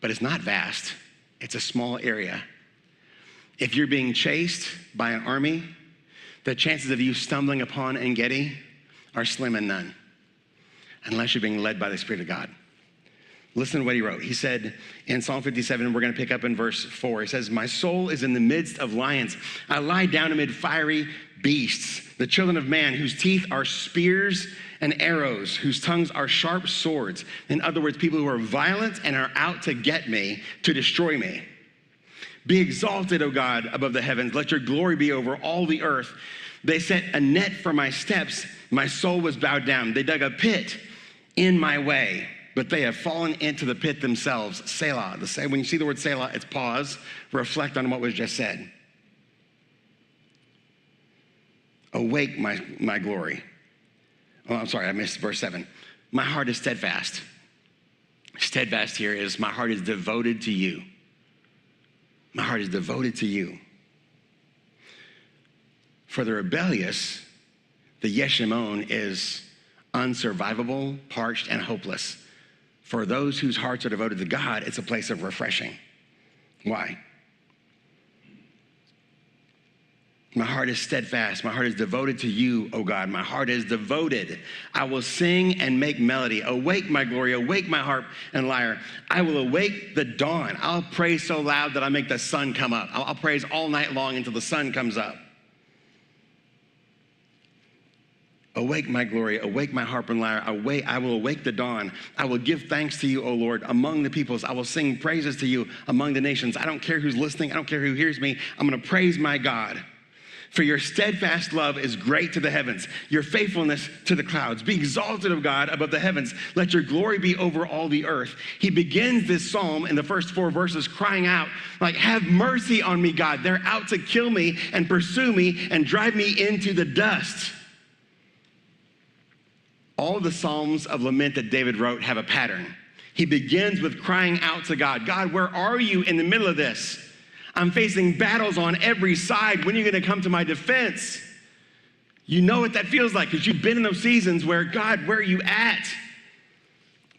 but it's not vast. It's a small area. If you're being chased by an army, the chances of you stumbling upon En-Gedi are slim and none, unless you're being led by the Spirit of God. Listen to what he wrote. He said in Psalm 57, we're going to pick up in verse 4. He says, my soul is in the midst of lions. I lie down amid fiery beasts, the children of man, whose teeth are spears and arrows, whose tongues are sharp swords. In other words, people who are violent and are out to get me, to destroy me. Be exalted, O God, above the heavens. Let your glory be over all the earth. They set a net for my steps. My soul was bowed down. They dug a pit in my way, but they have fallen into the pit themselves. Selah. When you see the word Selah, it's pause. Reflect on what was just said. Awake, my glory. Oh, I'm sorry, I missed verse 7. My heart is steadfast. Steadfast here is my heart is devoted to you. My heart is devoted to you. For the rebellious, the Yeshimon is unsurvivable, parched, and hopeless. For those whose hearts are devoted to God, it's a place of refreshing. Why? My heart is steadfast. My heart is devoted to you, O God. My heart is devoted. I will sing and make melody. Awake, my glory. Awake, my harp and lyre. I will awake the dawn. I'll praise so loud that I make the sun come up. I'll praise all night long until the sun comes up. Awake, my glory. Awake, my harp and lyre. I will awake the dawn. I will give thanks to you, O Lord, among the peoples. I will sing praises to you among the nations. I don't care who's listening. I don't care who hears me. I'm going to praise my God. For your steadfast love is great to the heavens, your faithfulness to the clouds. Be exalted, O God, above the heavens. Let your glory be over all the earth. He begins this psalm in the first 4 verses crying out, like, have mercy on me, God. They're out to kill me and pursue me and drive me into the dust. All the psalms of lament that David wrote have a pattern. He begins with crying out to God. God, where are you in the middle of this? I'm facing battles on every side. When are you going to come to my defense? You know what that feels like because you've been in those seasons where, God, where are you at?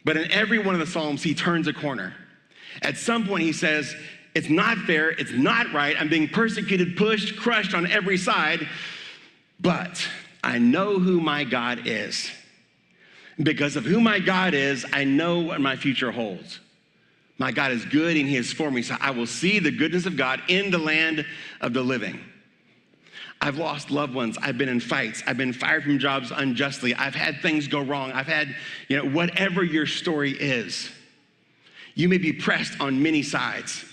But in every one of the Psalms, he turns a corner. At some point, he says, it's not fair. It's not right. I'm being persecuted, pushed, crushed on every side. But I know who my God is. Because of who my God is, I know what my future holds. My God is good and he is for me, so I will see the goodness of God in the land of the living. I've lost loved ones. I've been in fights. I've been fired from jobs unjustly. I've had things go wrong. I've had, whatever your story is. You may be pressed on many sides.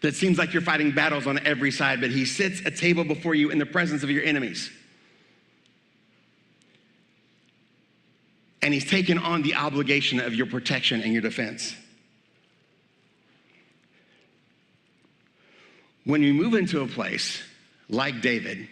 That seems like you're fighting battles on every side, but he sits a table before you in the presence of your enemies. And he's taken on the obligation of your protection and your defense. When you move into a place like David,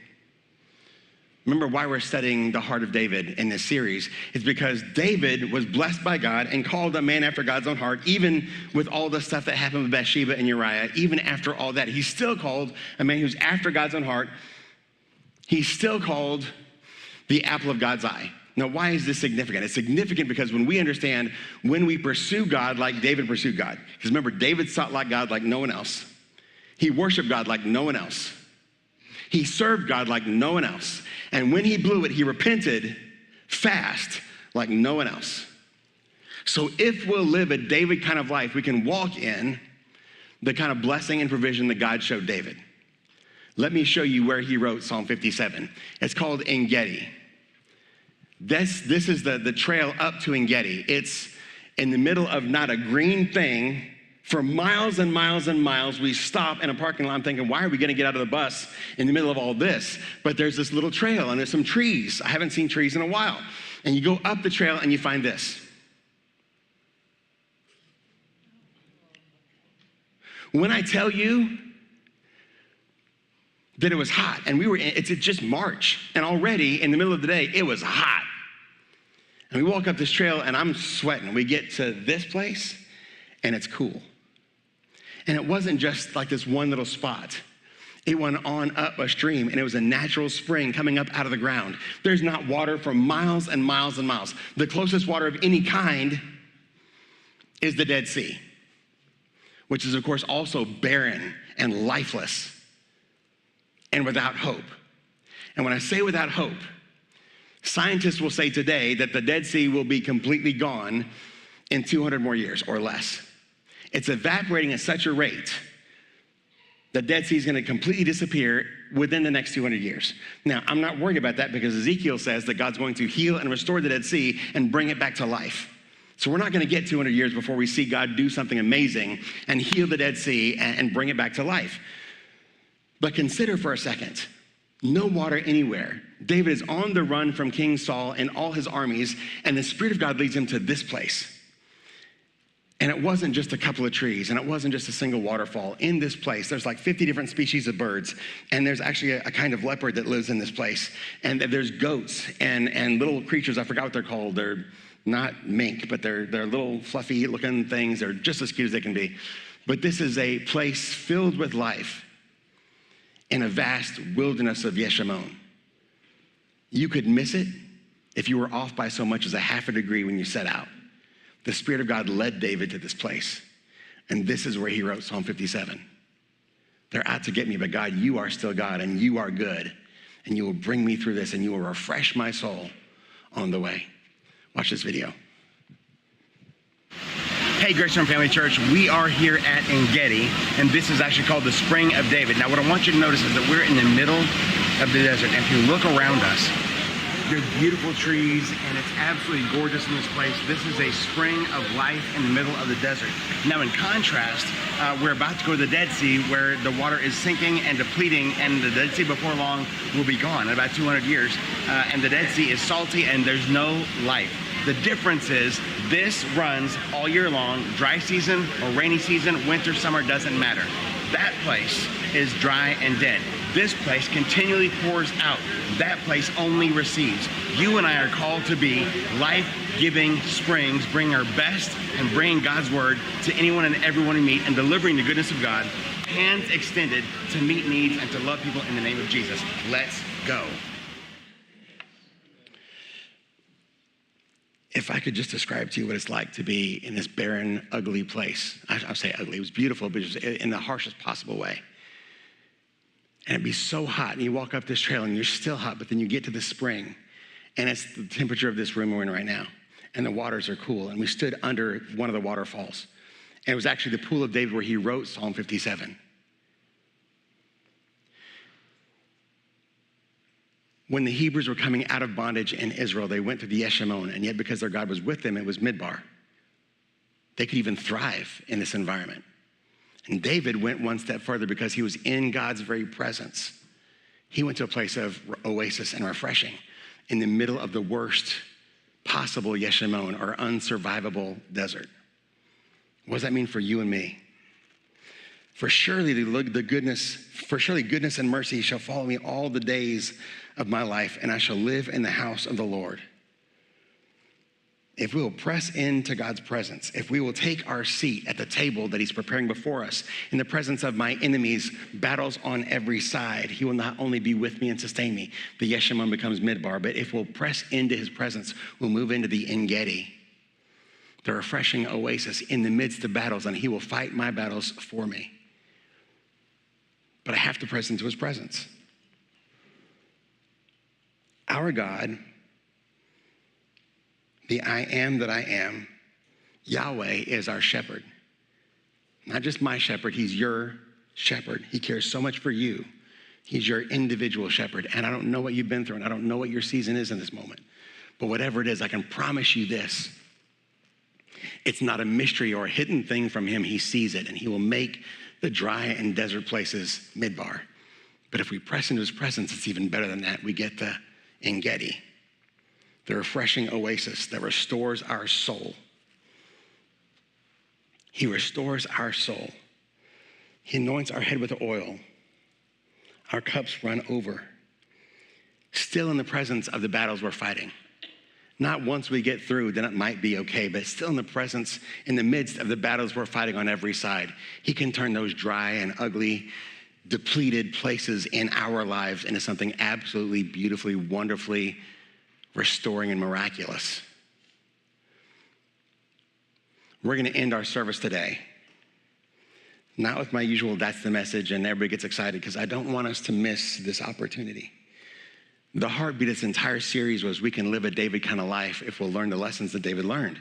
remember why we're studying the heart of David in this series. It's because David was blessed by God and called a man after God's own heart, even with all the stuff that happened with Bathsheba and Uriah. Even after all that, he's still called a man who's after God's own heart. He's still called the apple of God's eye. Now, why is this significant? It's significant because when we understand, when we pursue God like David pursued God, because remember, David sought like God like no one else. He worshiped God like no one else. He served God like no one else. And when he blew it, he repented fast like no one else. So if we'll live a David kind of life, we can walk in the kind of blessing and provision that God showed David. Let me show you where he wrote Psalm 57. It's called En Gedi. This is the trail up to En Gedi. It's in the middle of not a green thing. For miles and miles and miles, we stop in a parking lot. I'm thinking, why are we going to get out of the bus in the middle of all this? But there's this little trail, and there's some trees. I haven't seen trees in a while. And you go up the trail, and you find this. When I tell you that it was hot, and it's just March, and already in the middle of the day, it was hot. And we walk up this trail, and I'm sweating. We get to this place, and it's cool. And it wasn't just like this one little spot. It went on up a stream, and it was a natural spring coming up out of the ground. There's not water for miles and miles and miles. The closest water of any kind is the Dead Sea, which is, of course, also barren and lifeless and without hope. And when I say without hope, scientists will say today that the Dead Sea will be completely gone in 200 more years or less. It's evaporating at such a rate, the Dead Sea is going to completely disappear within the next 200 years. Now, I'm not worried about that because Ezekiel says that God's going to heal and restore the Dead Sea and bring it back to life. So we're not going to get 200 years before we see God do something amazing and heal the Dead Sea and bring it back to life. But consider for a second, no water anywhere. David is on the run from King Saul and all his armies, and the Spirit of God leads him to this place. And it wasn't just a couple of trees, and it wasn't just a single waterfall. In this place, there's like 50 different species of birds, and there's actually a kind of leopard that lives in this place. And there's goats and little creatures, I forgot what they're called. They're not mink, but they're little fluffy looking things. They're just as cute as they can be. But this is a place filled with life in a vast wilderness of Yeshimon. You could miss it if you were off by so much as a half a degree when you set out. The Spirit of God led David to this place, and this is where he wrote Psalm 57. They're out to get me, but God, you are still God, and you are good, and you will bring me through this, and you will refresh my soul on the way. Watch this video. Hey, Grace Room Family Church, we are here at En Gedi, and this is actually called the Spring of David. Now, what I want you to notice is that we're in the middle of the desert, and if you look around us, there's beautiful trees, and it's absolutely gorgeous in this place. This is a spring of life in the middle of the desert. Now, in contrast, we're about to go to the Dead Sea, where the water is sinking and depleting, and the Dead Sea before long will be gone in about 200 years. And the Dead Sea is salty, and there's no life. The difference is this runs all year long, dry season or rainy season, winter, summer, doesn't matter. That place is dry and dead. This place continually pours out. That place only receives. You and I are called to be life-giving springs, bringing our best and bringing God's word to anyone and everyone we meet and delivering the goodness of God, hands extended to meet needs and to love people in the name of Jesus. Let's go. If I could just describe to you what it's like to be in this barren, ugly place. I'll say ugly. It was beautiful, but it was in the harshest possible way. And it'd be so hot, and you walk up this trail, and you're still hot, but then you get to the spring, and it's the temperature of this room we're in right now, and the waters are cool, and we stood under one of the waterfalls, and it was actually the pool of David where he wrote Psalm 57. When the Hebrews were coming out of bondage in Israel, they went to the Yeshimon, and yet because their God was with them, it was Midbar. They could even thrive in this environment. And David went one step further because he was in God's very presence. He went to a place of oasis and refreshing in the middle of the worst possible Yeshimon, or unsurvivable desert. What does that mean for you and me? For surely goodness and mercy shall follow me all the days of my life, and I shall live in the house of the Lord. If we will press into God's presence, if we will take our seat at the table that he's preparing before us in the presence of my enemies, battles on every side, he will not only be with me and sustain me, the Yeshimon becomes Midbar, but if we'll press into his presence, we'll move into the En Gedi, the refreshing oasis in the midst of battles, and he will fight my battles for me. But I have to press into his presence. Our God, the I am that I am, Yahweh, is our shepherd. Not just my shepherd, he's your shepherd. He cares so much for you. He's your individual shepherd. And I don't know what you've been through, and I don't know what your season is in this moment. But whatever it is, I can promise you this. It's not a mystery or a hidden thing from him. He sees it, and he will make the dry and desert places midbar. But if we press into his presence, it's even better than that. We get the Engedi, the refreshing oasis that restores our soul. He restores our soul. He anoints our head with oil. Our cups run over. Still in the presence of the battles we're fighting. Not once we get through, then it might be okay, but still in the presence, in the midst of the battles we're fighting on every side. He can turn those dry and ugly, depleted places in our lives into something absolutely beautifully, wonderfully restoring and miraculous. We're going to end our service today. Not with my usual, that's the message, and everybody gets excited, because I don't want us to miss this opportunity. The heartbeat of this entire series was we can live a David kind of life if we'll learn the lessons that David learned.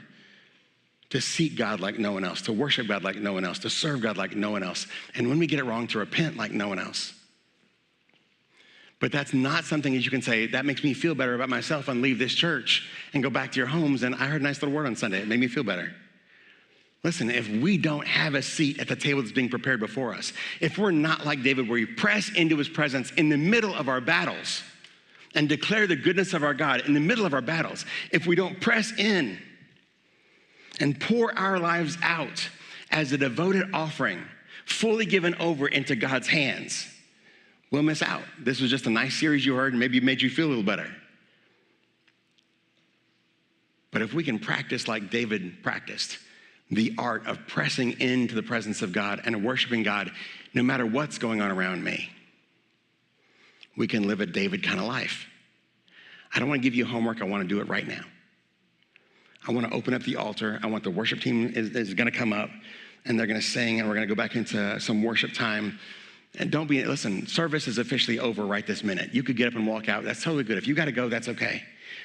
To seek God like no one else, to worship God like no one else, to serve God like no one else. And when we get it wrong, to repent like no one else. But that's not something that you can say, that makes me feel better about myself, and leave this church and go back to your homes. And I heard a nice little word on Sunday. It made me feel better. Listen, if we don't have a seat at the table that's being prepared before us, if we're not like David, where we press into his presence in the middle of our battles and declare the goodness of our God in the middle of our battles, if we don't press in and pour our lives out as a devoted offering, fully given over into God's hands, we'll miss out. This was just a nice series you heard, and maybe it made you feel a little better. But if we can practice like David practiced, the art of pressing into the presence of God and worshiping God no matter what's going on around me, we can live a David kind of life. I don't want to give you homework. I want to do it right now. I want to open up the altar. I want the worship team is going to come up, and they're going to sing, and we're going to go back into some worship time. And listen, service is officially over right this minute. You could get up and walk out. That's totally good. If you got to go, that's okay.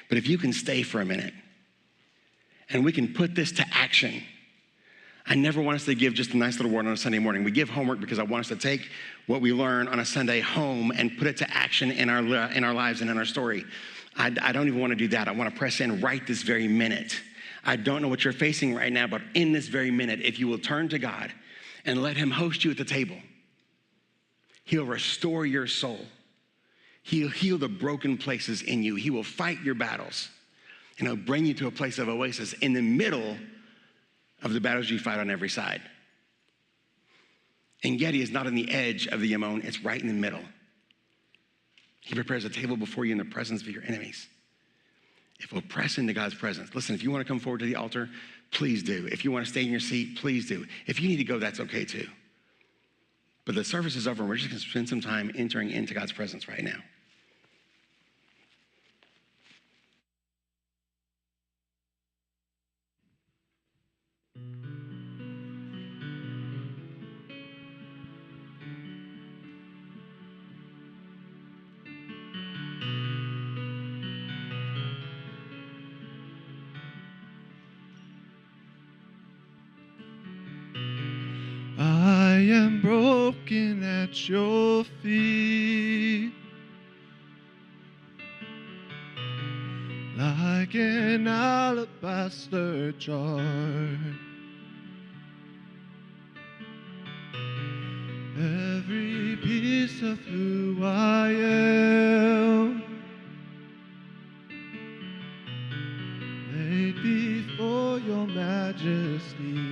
But if you can stay for a minute and we can put this to action. I never want us to give just a nice little word on a Sunday morning. We give homework because I want us to take what we learn on a Sunday home and put it to action in our lives and in our story. I don't even want to do that. I want to press in right this very minute. I don't know what you're facing right now, but in this very minute, if you will turn to God and let him host you at the table, he'll restore your soul. He'll heal the broken places in you. He will fight your battles, and he'll bring you to a place of oasis in the middle of the battles you fight on every side. Engedi is not on the edge of the Yamon, it's right in the middle. He prepares a table before you in the presence of your enemies. If we'll press into God's presence, listen, if you want to come forward to the altar, please do. If you want to stay in your seat, please do. If you need to go, that's okay too. But the service is over, and we're just going to spend some time entering into God's presence right now. I am broken at your feet, like an alabaster jar. Every piece of who I am laid before your majesty.